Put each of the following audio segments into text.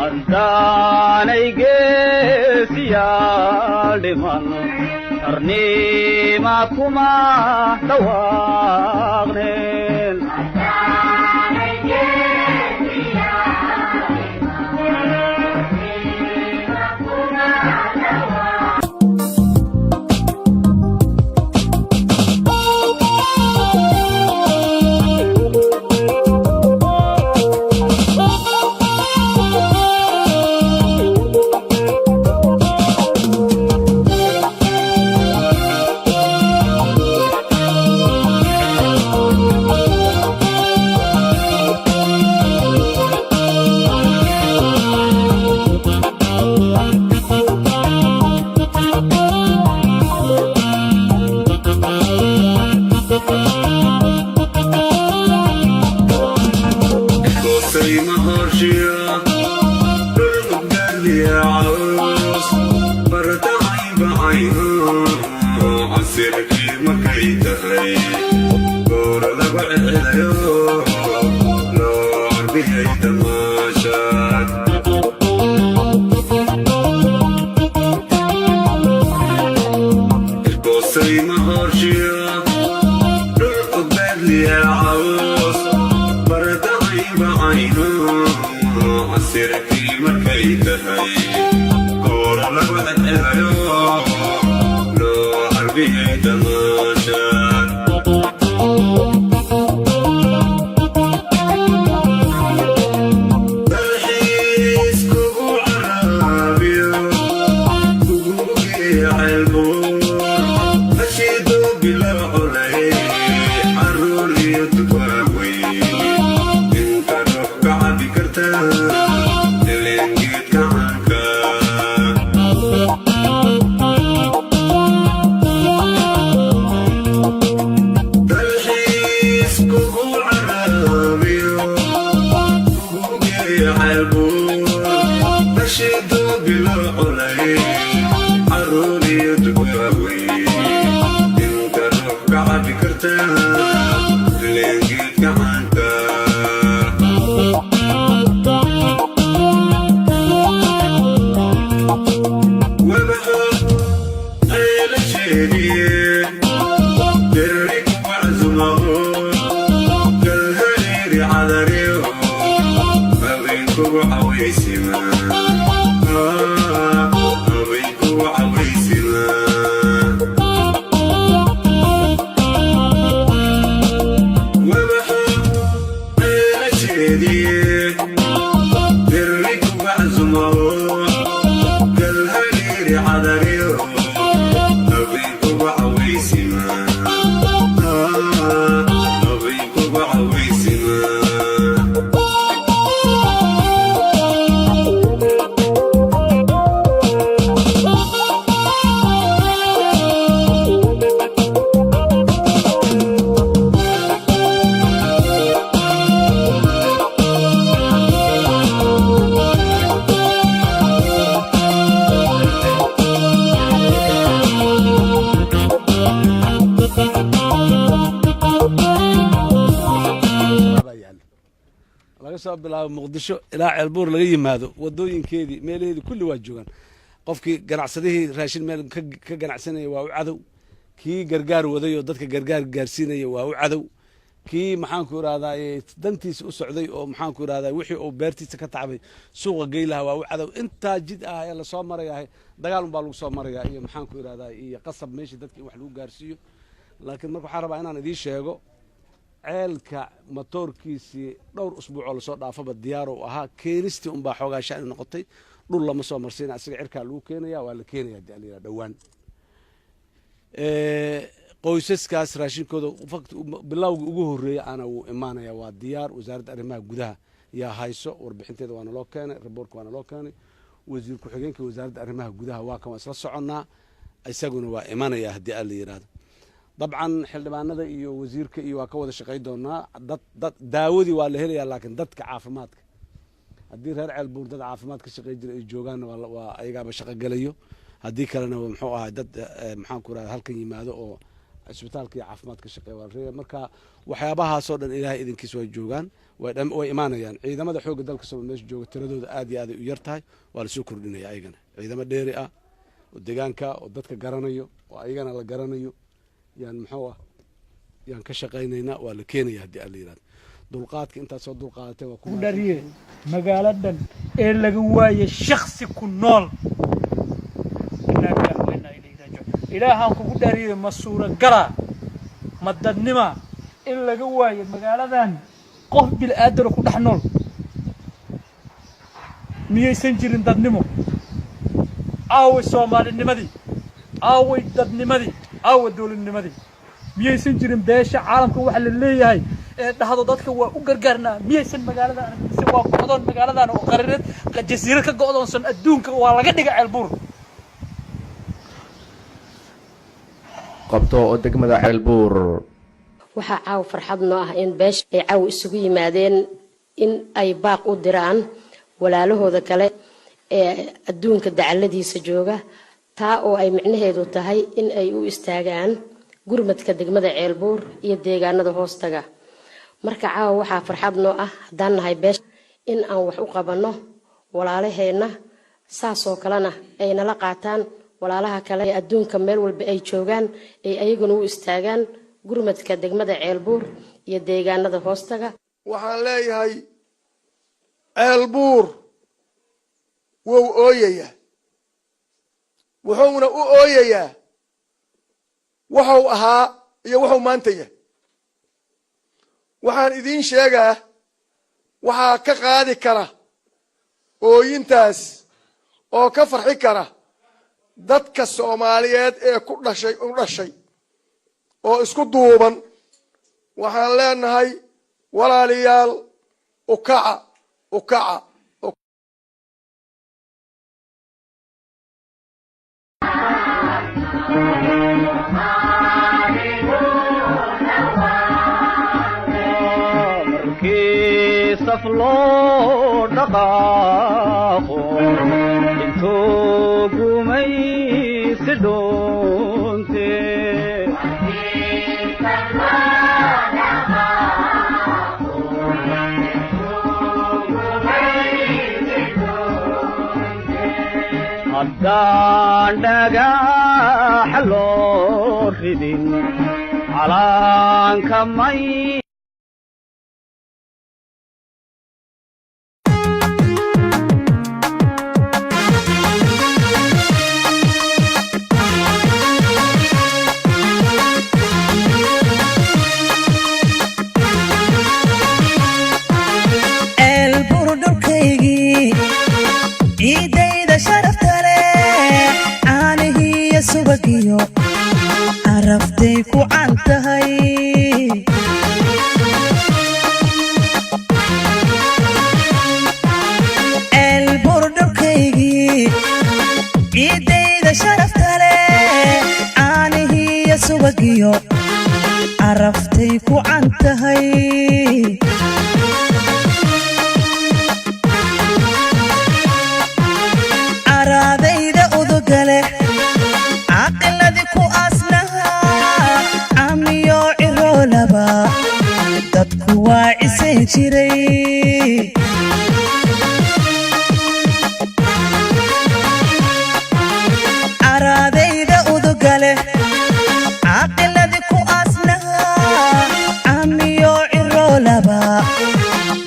هداني جيسيال دمان أرني ما كما تواغنين bilaabo muqdisho ilaa ceelbuur laga yimaado wadooyinkeedii meelaheedii kulli waa joogaan qofkii ganacsadihii raashin meel ka ganacsanaya waa u cadow kii gargaar waday oo dadka gargaar gaarsiinaya waa u cadow kii maxaanku irahdaa dantiisa u socday oo maxaanku irahdaa wixii uu beertiisa ka tacbay suuqa geylaha waa u cadow intaa jid ah ee lasoo marayahay dagaal unbaa lagu soo marayaa iyo maxaanku irahdaa iyo qasab meeshii dadka in wax lagu gaarsiiyo laakiin marka waxaan rabaa inaan idiin sheego ceelka matoorkiisii dhowr usbuucoo lasoo dhaafaba diyaar uu ahaa keenistii unbaa xoogaa shani noqotay dhul lama soo marsiina asiga cirkaa lagu keenaya waa la keenaya dhowaan qoysaskaas raashinkooda bilowga ugu horeeya ana wuu imaanaya waa diyaar wasaaradda arrimaha gudaha yaa hayso warbixinteeda waa naloo keenay riboortka waa naloo keenay wasiir ku-xigeenka wasaaradda arrimaha gudaha waa kan waa isla soconnaa isaguna waa imanaya haddii aan la yidhaahdo dabcan xildhibaanada iyo wasiirka iyo waa ka wada shaqay doonaa dad daawadii waa la helayaa laakiin dadka caafimaadka haddii reer ceelbuur dad caafimaad ka shaqey jira ay joogaanna waa ayagaaba shaqo gelayo haddii kalena muxuu ahay dad maxaanku irahda halkan yimaado oo isbitaalka iyo caafimaadka shaqeeya waa la reebaya marka waxyaabahaasoo dhan ilaahay idinkiis way joogaan way imaanayaan ciidamada xoogga dalka Soomaaliya meesha jooga tiradooda aad iyo aad ay u yar tahay waa la soo kordhinaya ayagana ciidamo dheeri ah oo deegaanka oo dadka garanayo oo ayagana la garanayo yaan muxuu ah yaan ka shaqaynaynaa waa la keenaya haddii aan la yidhahdo dulqaadka intaad soo dulqaadatay waa ku dhariye magaaladan ee laga waayay shakhsi ku nool ilaahaan kugu dhariye ma suuragala ma dadnima in laga waayo magaaladan qof bil aadana ku dhex nool miyaysan jirin dadnimo aaway soomaalinimadii aaway dadnimadii aaway dowladnimadii miyaysan jirin beesha caalamka waxa la leeyahay ee dhahdo dadka waa u gargaarnaa miyaysan magaaladan mise waa go'doon magaaladan oo qariirad jasiirad ka go'doonsan adduunka waa laga dhiga ceelbuur qabto oo degmada ceelbuur waxaa caaw farxad noo ah in beesha ay caaw isugu yimaadeen in ay baaq u diraan walaalahooda kale ee adduunka dacaladiisa jooga taa oo ay micnaheedu tahay in ay u istaagaan gurmadka degmada ceelbuur iyo deegaanada hoostaga marka caaw waxaa farxad noo ah haddaan nahay beesha in aan wax u qabanno walaalaheena saasoo kalena ay nala qaataan walaalaha kale ee adduunka meel walba ay joogaan ay ayaguna u istaagaan gurmadka degmada ceelbuur iyo deegaanada hoostaga waxaan leeyahay ceelbuur wuu ooyayaa wuxuuna u ooyayaa wuxuu ahaa iyo wuxuu maanta yahay waxaan idiin sheegaa waxaa ka qaadi kara ooyintaas oo ka farxi kara dadka Soomaaliyeed ee ku dhashay oo isku duuban waxaan leenahay walaalayaal u kaca markii saf loo dhaqaaqo intuu gumaysi dhoonte haddaan dhagax loo ridin calaanka may subagiyo araftay ku cantahay ceelbuur dhulkaygii ciidayda sharafta leh caanihiiyo subagiyo araftay ku cantahay araadayda udugale عقلدي كو أصلها عميو عرولبا دادكو واعسي جري عرادي دا أدوغالي عقلدي كو أصلها عميو عرولبا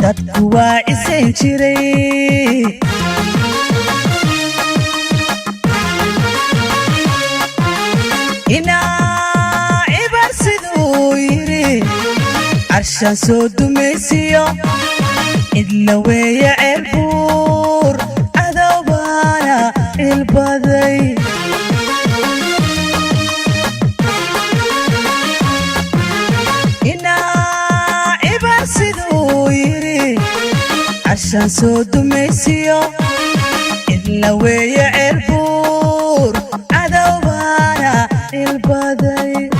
دادكو واعسي جري عشان سود ميسيو إلا ويا عربور أذوبانا البذي إنا عبر سدويري عشان سود ميسيو إلا ويا عربور أذوبانا البذي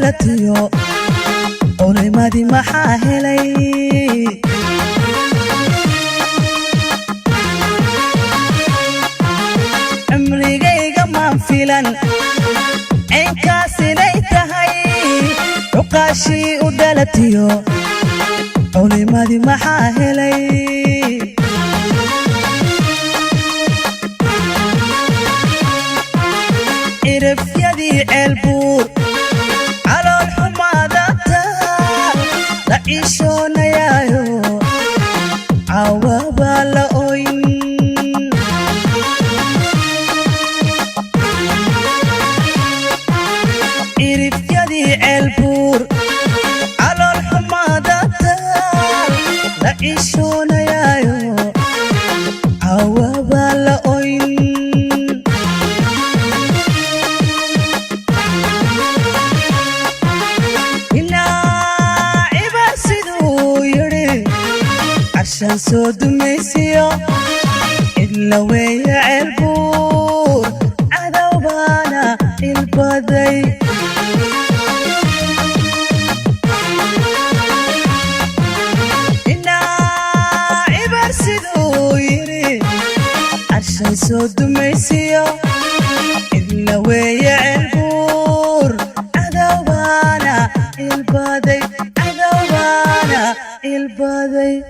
dhalatiyo culimadii maxaa helay cimrigayga maan filan inkaas inay tahay cuqaashii u dhalatiyo culimadii maxaa helay cirifyadii ceelbuur calool xumaadata la ciishoonayaayo cawabaa la oyn cirifyadii ceelbuur calool xumaadata la ciishoonayaayo cawabaa la oyn عشان صوت ميسيو إلا ويا عالبور عذوبانا البدي إنا عبر سدو يري عشان صوت ميسيو إلا ويا عالبور عذوبانا البدي عذوبانا البدي